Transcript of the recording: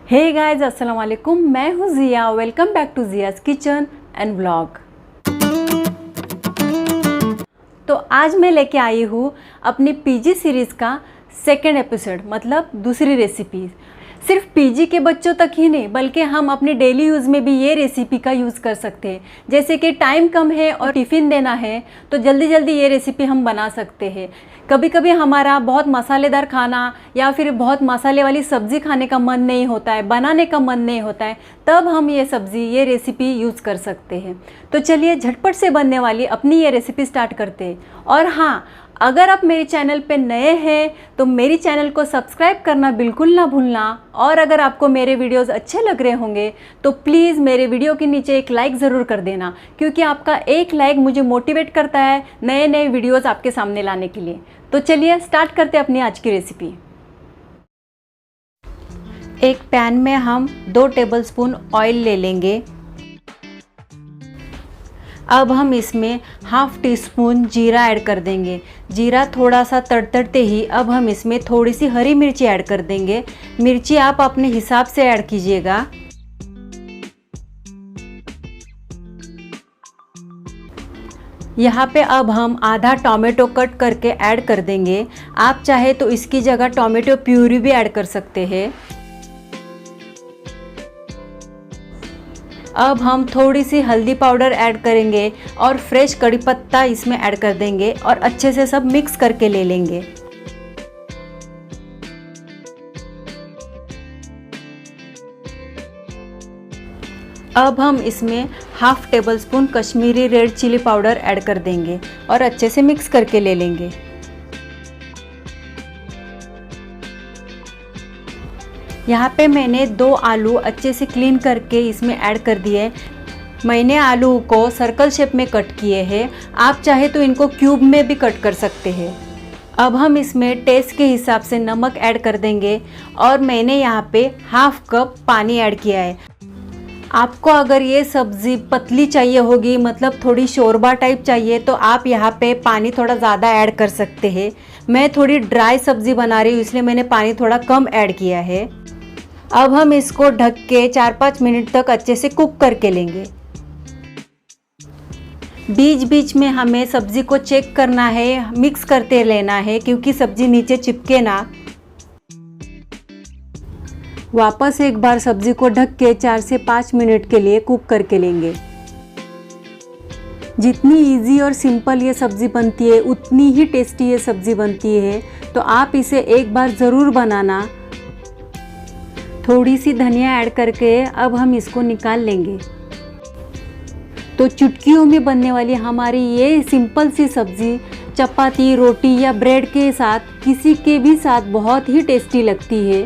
Hey guys, अस्सलाम वालेकुम। मैं हूँ Zia. Welcome back to Zia's kitchen and vlog. तो आज मैं लेके आई हूँ अपनी पीजी सीरीज़ का सेकेंड एपिसोड, मतलब दूसरी रेसिपी। सिर्फ पीजी के बच्चों तक ही नहीं, बल्कि हम अपनी डेली यूज़ में भी ये रेसिपी का यूज़ कर सकते हैं। जैसे कि टाइम कम है और टिफ़िन देना है तो जल्दी जल्दी ये रेसिपी हम बना सकते हैं। कभी कभी हमारा बहुत मसालेदार खाना या फिर बहुत मसाले वाली सब्ज़ी खाने का मन नहीं होता है, बनाने का मन नहीं होता है, तब हम ये रेसिपी यूज़ कर सकते हैं। तो चलिए झटपट से बनने वाली अपनी ये रेसिपी स्टार्ट करते हैं। और हाँ, अगर आप मेरे चैनल पे नए हैं तो मेरी चैनल को सब्सक्राइब करना बिल्कुल ना भूलना। और अगर आपको मेरे वीडियोस अच्छे लग रहे होंगे तो प्लीज़ मेरे वीडियो के नीचे एक लाइक ज़रूर कर देना, क्योंकि आपका एक लाइक मुझे मोटिवेट करता है नए नए वीडियोस आपके सामने लाने के लिए। तो चलिए स्टार्ट करते हैं अपनी आज की रेसिपी। एक पैन में हम 2 टेबलस्पून ऑयल ले लेंगे। अब हम इसमें हाफ टी स्पून जीरा ऐड कर देंगे। जीरा थोड़ा सा तड़तड़ते ही अब हम इसमें थोड़ी सी हरी मिर्ची ऐड कर देंगे। मिर्ची आप अपने हिसाब से ऐड कीजिएगा। यहाँ पे अब हम आधा टोमेटो कट करके ऐड कर देंगे। आप चाहे तो इसकी जगह टोमेटो प्यूरी भी ऐड कर सकते हैं। अब हम थोड़ी सी हल्दी पाउडर ऐड करेंगे और फ्रेश कड़ी पत्ता इसमें ऐड कर देंगे और अच्छे से सब मिक्स करके ले लेंगे। अब हम इसमें half table spoon Kashmiri red chilli powder add कर देंगे और अच्छे से मिक्स करके ले लेंगे। यहाँ पे मैंने 2 आलू अच्छे से क्लीन करके इसमें ऐड कर दिए। मैंने आलू को सर्कल शेप में कट किए हैं। आप चाहे तो इनको क्यूब में भी कट कर सकते हैं। अब हम इसमें टेस्ट के हिसाब से नमक ऐड कर देंगे और मैंने यहाँ पे हाफ कप पानी ऐड किया है। आपको अगर ये सब्ज़ी पतली चाहिए होगी, मतलब थोड़ी शोरबा टाइप चाहिए, तो आप यहाँ पे पानी थोड़ा ज़्यादा ऐड कर सकते हैं। मैं थोड़ी ड्राई सब्ज़ी बना रही हूँ, इसलिए मैंने पानी थोड़ा कम ऐड किया है। अब हम इसको ढक के 4-5 मिनट तक अच्छे से कुक करके लेंगे। बीच बीच में हमें सब्ज़ी को चेक करना है, मिक्स करते लेना है, क्योंकि सब्ज़ी नीचे चिपके ना। वापस एक बार सब्ज़ी को ढक के 4 से 5 मिनट के लिए कुक करके लेंगे। जितनी इजी और सिंपल ये सब्ज़ी बनती है उतनी ही टेस्टी ये सब्ज़ी बनती है, तो आप इसे एक बार ज़रूर बनाना। थोड़ी सी धनिया ऐड करके अब हम इसको निकाल लेंगे। तो चुटकियों में बनने वाली हमारी ये सिंपल सी सब्ज़ी चपाती, रोटी या ब्रेड के साथ, किसी के भी साथ बहुत ही टेस्टी लगती है।